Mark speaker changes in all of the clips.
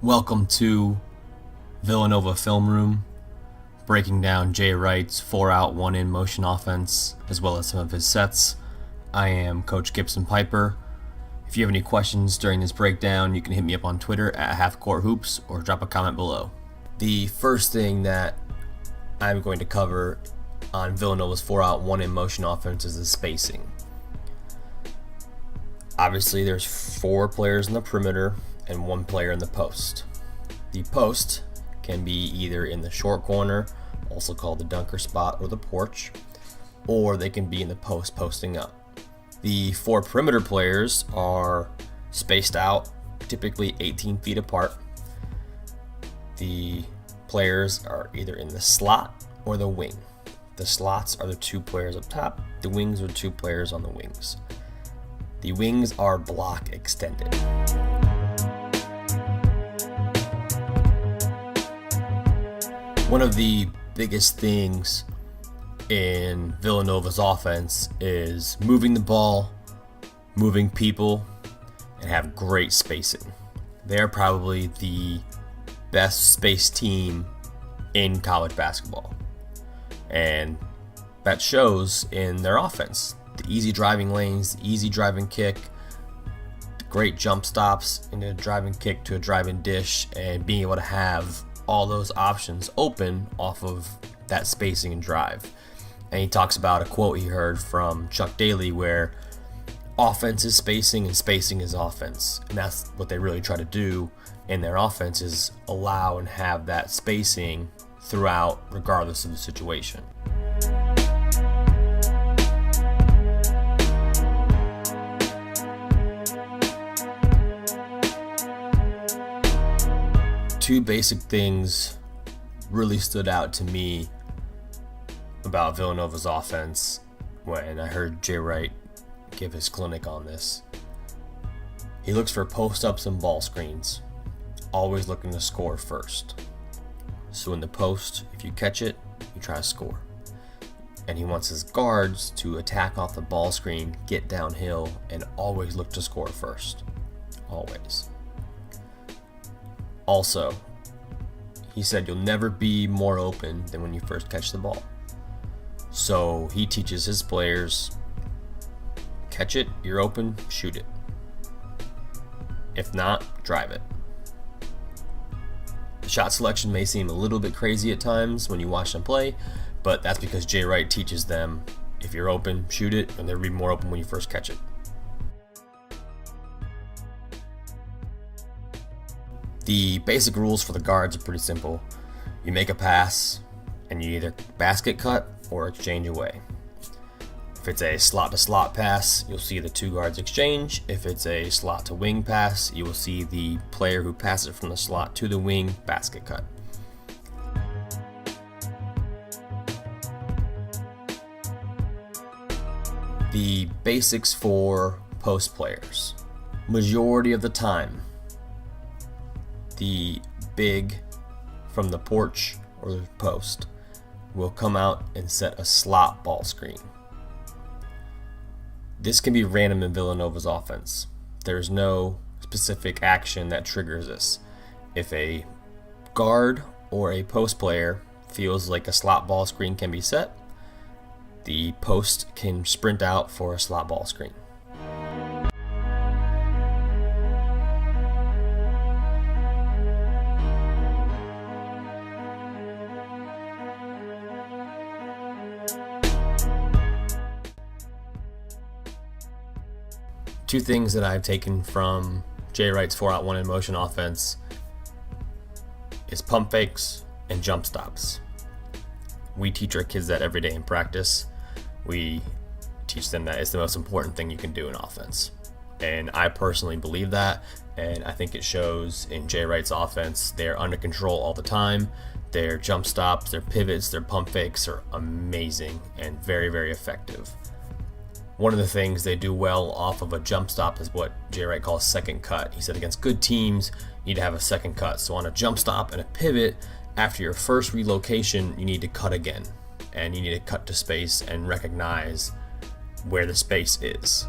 Speaker 1: Welcome to Villanova Film Room, breaking down Jay Wright's 4-out, 1-in motion offense, as well as some of his sets. I am Coach Gibson Piper. If you have any questions during this breakdown, you can hit me up on Twitter at HalfCourtHoops or drop a comment below. The first thing that I'm going to cover on Villanova's 4-out, 1-in motion offense is the spacing. Obviously, there's 4 players in the perimeter and 1 player in the post. The post can be either in the short corner, also called the dunker spot or the porch, or they can be in the post posting up. The 4 perimeter players are spaced out, typically 18 feet apart. The players are either in the slot or the wing. The slots are the 2 players up top, the wings are 2 players on the wings. The wings are block extended. One of the biggest things in Villanova's offense is moving the ball, moving people, and have great spacing. They're probably the best spaced team in college basketball. And that shows in their offense. The easy driving lanes, the easy driving kick, the great jump stops into a driving kick to a driving dish, and being able to have all those options open off of that spacing and drive. And he talks about a quote he heard from Chuck Daly where offense is spacing and spacing is offense. And that's what they really try to do in their offense, is allow and have that spacing throughout regardless of the situation. Two basic things really stood out to me about Villanova's offense when I heard Jay Wright give his clinic on this. He looks for post-ups and ball screens, always looking to score first. So in the post, if you catch it, you try to score. And he wants his guards to attack off the ball screen, get downhill, and always look to score first. Always. Also, he said you'll never be more open than when you first catch the ball. So he teaches his players, catch it, you're open, shoot it. If not, drive it. The shot selection may seem a little bit crazy at times when you watch them play, but that's because Jay Wright teaches them, if you're open, shoot it, and they'll be more open when you first catch it. The basic rules for the guards are pretty simple. You make a pass, and you either basket cut or exchange away. If it's a slot-to-slot pass, you'll see the 2 guards exchange. If it's a slot-to-wing pass, you will see the player who passes it from the slot to the wing basket cut. The basics for post players. Majority of the time, the big from the porch or the post will come out and set a slot ball screen. This can be random in Villanova's offense. There's no specific action that triggers this. If a guard or a post player feels like a slot ball screen can be set, the post can sprint out for a slot ball screen. Two things that I've taken from Jay Wright's 4-out, 1-in motion offense is pump fakes and jump stops. We teach our kids that every day in practice. We teach them that it's the most important thing you can do in offense. And I personally believe that, and I think it shows in Jay Wright's offense. They're under control all the time. Their jump stops, their pivots, their pump fakes are amazing and very, very effective. One of the things they do well off of a jump stop is what Jay Wright calls second cut. He said against good teams, you need to have a second cut. So on a jump stop and a pivot, after your first relocation, you need to cut again. And you need to cut to space and recognize where the space is.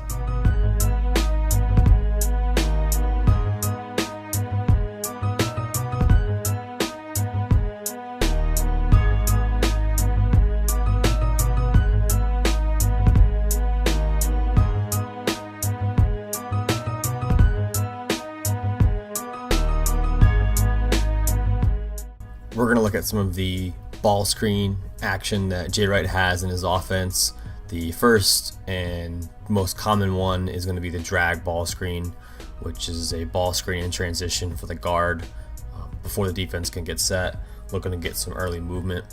Speaker 1: we're going to look at some of the ball screen action that Jay Wright has in his offense. The first and most common one is going to be the drag ball screen, which is a ball screen in transition for the guard before the defense can get set, looking to get some early movement.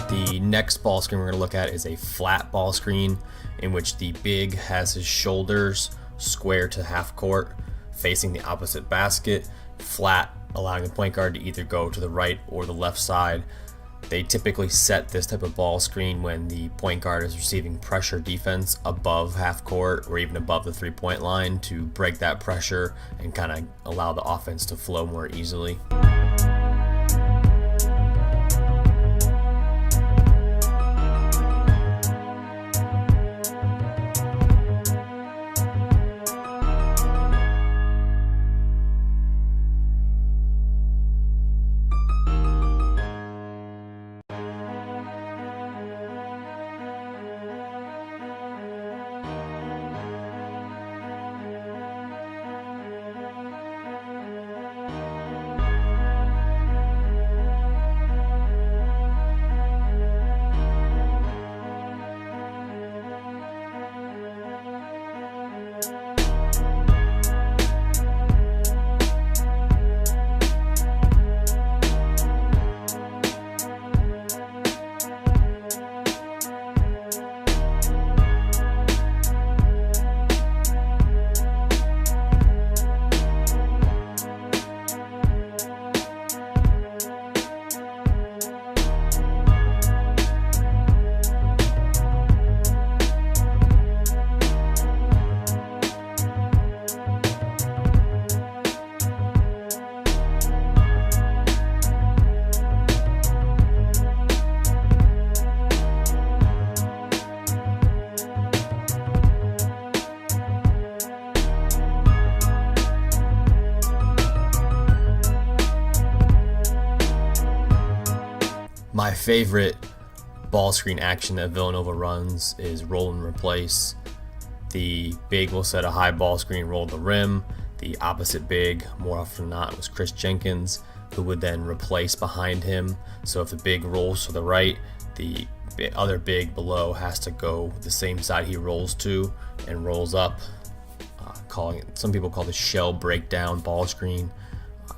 Speaker 1: The next ball screen we're going to look at is a flat ball screen in which the big has his shoulders square to half court facing the opposite basket, flat, allowing the point guard to either go to the right or the left side. They typically set this type of ball screen when the point guard is receiving pressure defense above half court or even above the three-point line to break that pressure and kind of allow the offense to flow more easily. My favorite ball screen action that Villanova runs is roll and replace. The big will set a high ball screen, roll the rim. The opposite big, more often than not, was Chris Jenkins, who would then replace behind him. So if the big rolls to the right, the other big below has to go the same side he rolls to and rolls up. Some people call this shell breakdown ball screen.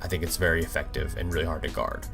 Speaker 1: I think it's very effective and really hard to guard.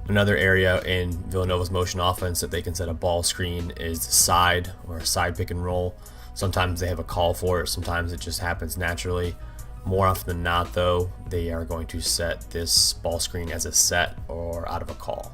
Speaker 1: Another area in Villanova's motion offense that they can set a ball screen is side or a side pick and roll. Sometimes they have a call for it, sometimes it just happens naturally. More often than not, though, they are going to set this ball screen as a set or out of a call.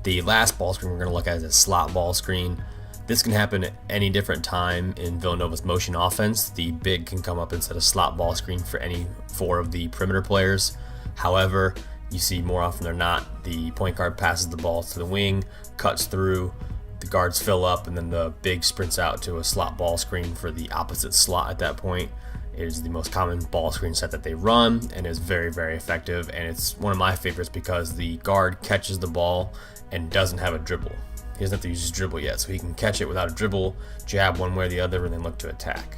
Speaker 1: The last ball screen we're going to look at is a slot ball screen. This can happen at any different time in Villanova's motion offense. The big can come up and set a slot ball screen for any four of the perimeter players. However, you see more often than not, the point guard passes the ball to the wing, cuts through, the guards fill up, and then the big sprints out to a slot ball screen for the opposite slot at that point. It is the most common ball screen set that they run and is very, very effective. And it's one of my favorites because the guard catches the ball and doesn't have a dribble. He doesn't have to use his dribble yet, so he can catch it without a dribble, jab one way or the other, and then look to attack.